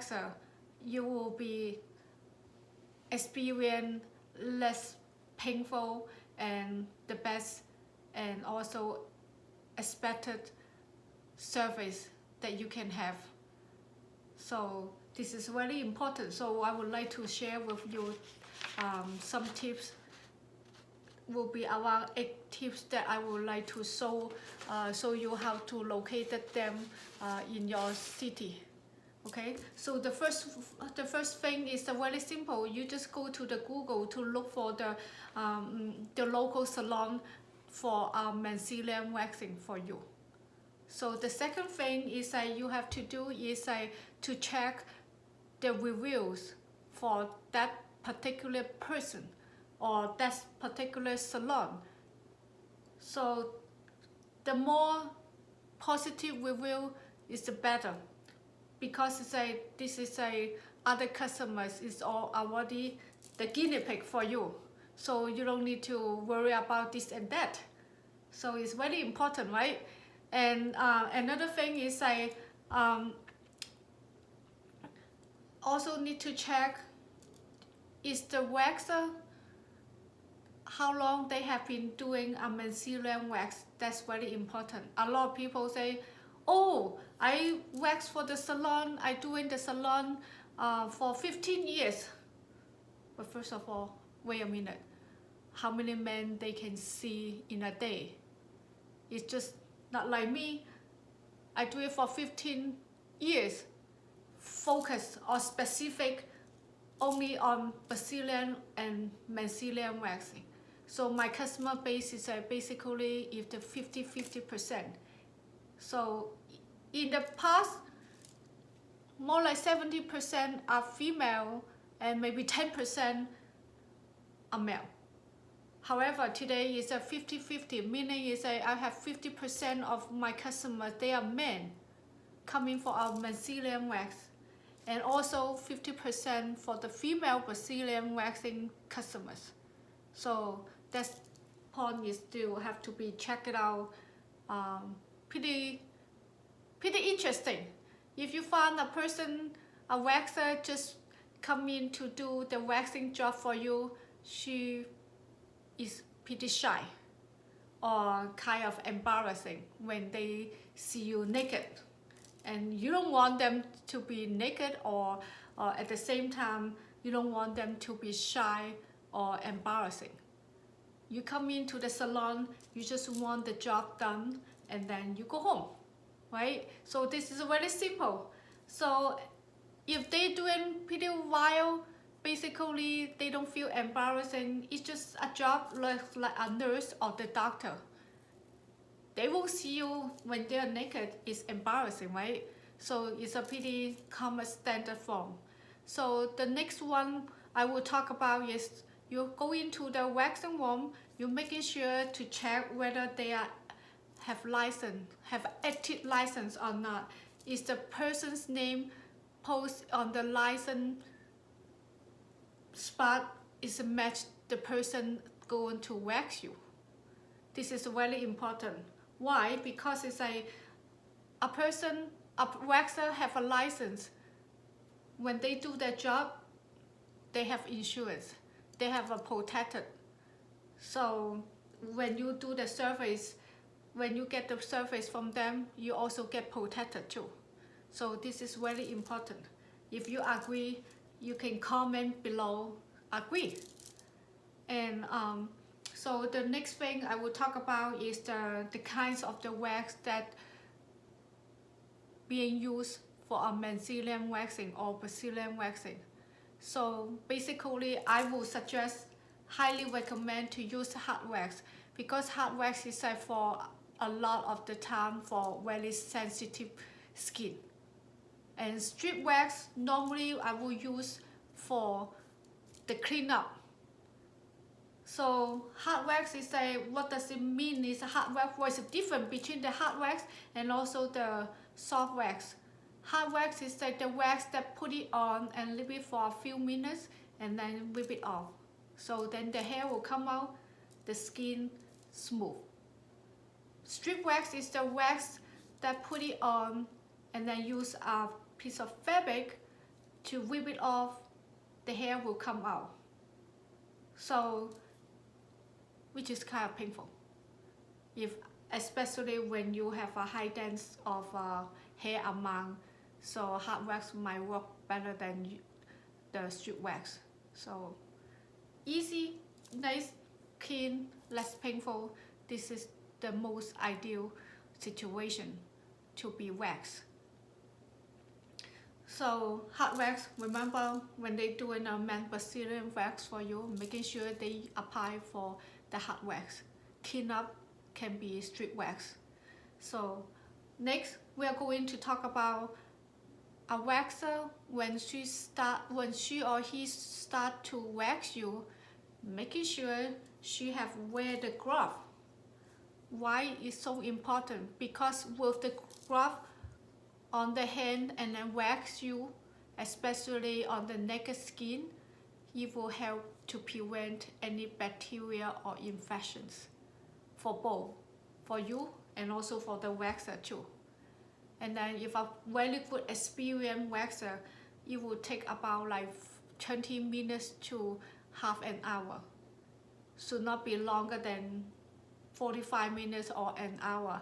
waxer, you will be experience less painful and the best and also expected service that you can have. So this is very important. So I would like to share with you some tips. Will be around 8 tips that I would like to show you how to locate them in your city. Okay, so the first thing is very simple. You just go to the Google to look for the local salon for Manzilian waxing for you. So the second thing is you have to do is to check the reviews for that particular person or that particular salon. So the more positive review is the better, because this is other customers is already the guinea pig for you, so you don't need to worry about this and that. So it's very important, right? And another thing is also need to check is the waxer how long they have been doing a Manzilian wax. That's very important. A lot of people say, oh, I wax for the salon, I do in the salon for 15 years. But first of all, wait a minute. How many men they can see in a day? It's just not like me. I do it for 15 years. Focus or specific only on Brazilian and Manzilian waxing. So my customer base is basically if the 50-50%. So in the past, more like 70% are female and maybe 10% are male. However, today is a 50-50, meaning is I have 50% of my customers, they are men coming for our Manzilian wax, and also 50% for the female Brazilian waxing customers. So that point is still have to be checked out. Pretty interesting. If you find a person, a waxer, just come in to do the waxing job for you, she is pretty shy or kind of embarrassing when they see you naked. And you don't want them to be naked, or at the same time, you don't want them to be shy or embarrassing. You come into the salon, you just want the job done, and then you go home, right? So this is very simple. So if they're doing pretty well, basically they don't feel embarrassing. It's just a job like a nurse or the doctor. They will see you when they're naked. It's embarrassing, right? So it's a pretty common standard form. So the next one I will talk about is you go into the waxing room, you're making sure to check whether they have active license or not. Is the person's name posted on the license spot is match the person going to wax you? This is very important. Why? Because it's a waxer have a license. When they do their job, they have insurance. They have a protected. So when you do the service, when you get the service from them, you also get protected too. So this is very important. If you agree, you can comment below, agree. And so the next thing I will talk about is the kinds of the wax that being used for a Manzilian waxing or Brazilian waxing. So basically, I would suggest, highly recommend to use hard wax, because hard wax is for a lot of the time for very sensitive skin. And strip wax, normally I will use for the cleanup. So hard wax is what does it mean is hard wax? What is the difference between the hard wax and also the soft wax? Hard wax is the wax that put it on and leave it for a few minutes and then rip it off. So then the hair will come out, the skin smooth. Strip wax is the wax that put it on and then use a piece of fabric to rip it off, the hair will come out. So, which is kind of painful. Especially when you have a high density of hair amount, so hard wax might work better than the strip wax. So easy, nice, clean, less painful. This is the most ideal situation to be waxed. So hard wax, remember when they doing a Manzilian wax for you, making sure they apply for the hard wax. Clean up can be strip wax. So next we are going to talk about a waxer when she or he start to wax you, making sure she have wear the glove. Why is so important? Because with the glove on the hand and then wax you, especially on the naked skin, it will help to prevent any bacteria or infections for both, for you and also for the waxer too. And then if a very good experienced waxer, it will take about like 20 minutes to half an hour. Should not be longer than 45 minutes or an hour,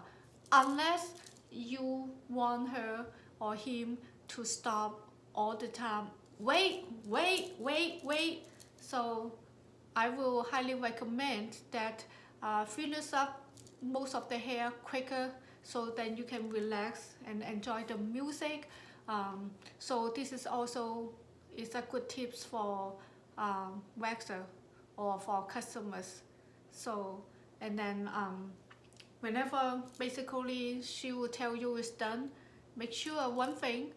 unless you want her or him to stop all the time. Wait. So I will highly recommend that finish up most of the hair quicker, so then you can relax and enjoy the music. So this is also a good tips for waxer or for customers. So and then whenever basically she will tell you it's done, make sure one thing,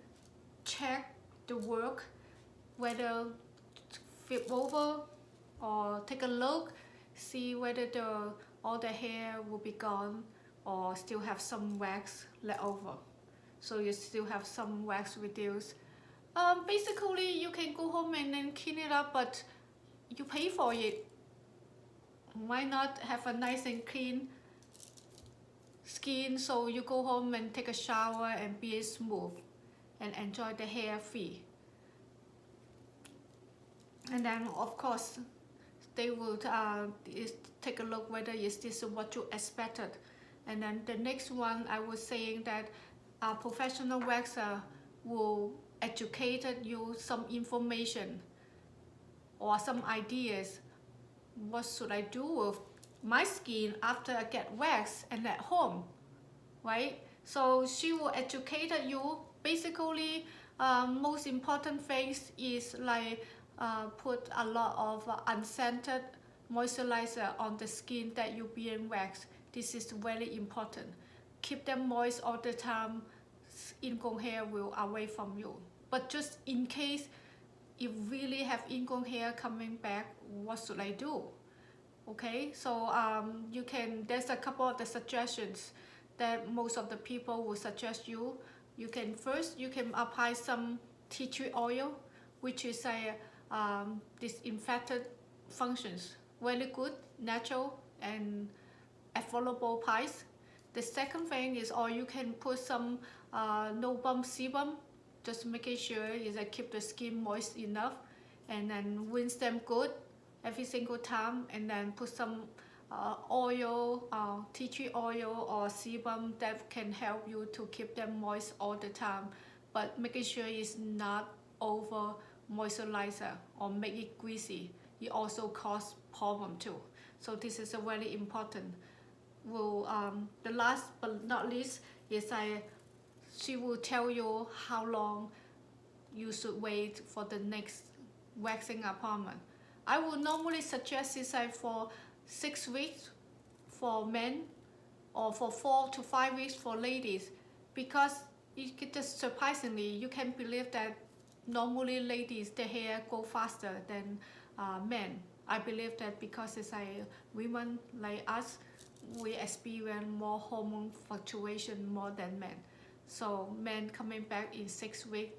check the work, whether flip over or take a look, see whether all the hair will be gone or still have some wax left over. So you still have some wax reduced. Basically you can go home and then clean it up, but you pay for it. Why not have a nice and clean skin, so you go home and take a shower and be smooth and enjoy the hair free. And then of course they will take a look whether is this what you expected. And then the next one, I was saying that a professional waxer will educate you some information or some ideas. What should I do with my skin after I get waxed and at home, right? So she will educate you. Basically, most important things is like put a lot of unscented moisturizer on the skin that you being waxed. This is very important. Keep them moist all the time. Ingrown hair will away from you. But just in case if really have ingrown hair coming back, what should I do? Okay, so there's a couple of the suggestions that most of the people will suggest you. You can apply some tea tree oil, which is a disinfectant functions, very good, natural and affordable price. The second thing is, or you can put some no bump sebum, just making sure is that keep the skin moist enough, and then rinse them good every single time, and then put some oil, tea tree oil or sebum that can help you to keep them moist all the time, but making sure it's not over moisturizer or make it greasy. It also cause problem too. So this is a very important. The last but not least is she will tell you how long you should wait for the next waxing appointment. I would normally suggest it's for 6 weeks for men or for 4 to 5 weeks for ladies, because it just surprisingly you can believe that normally ladies their hair go faster than men. I believe that because it's women like us, we experience more hormone fluctuation more than men. So men coming back in 6 weeks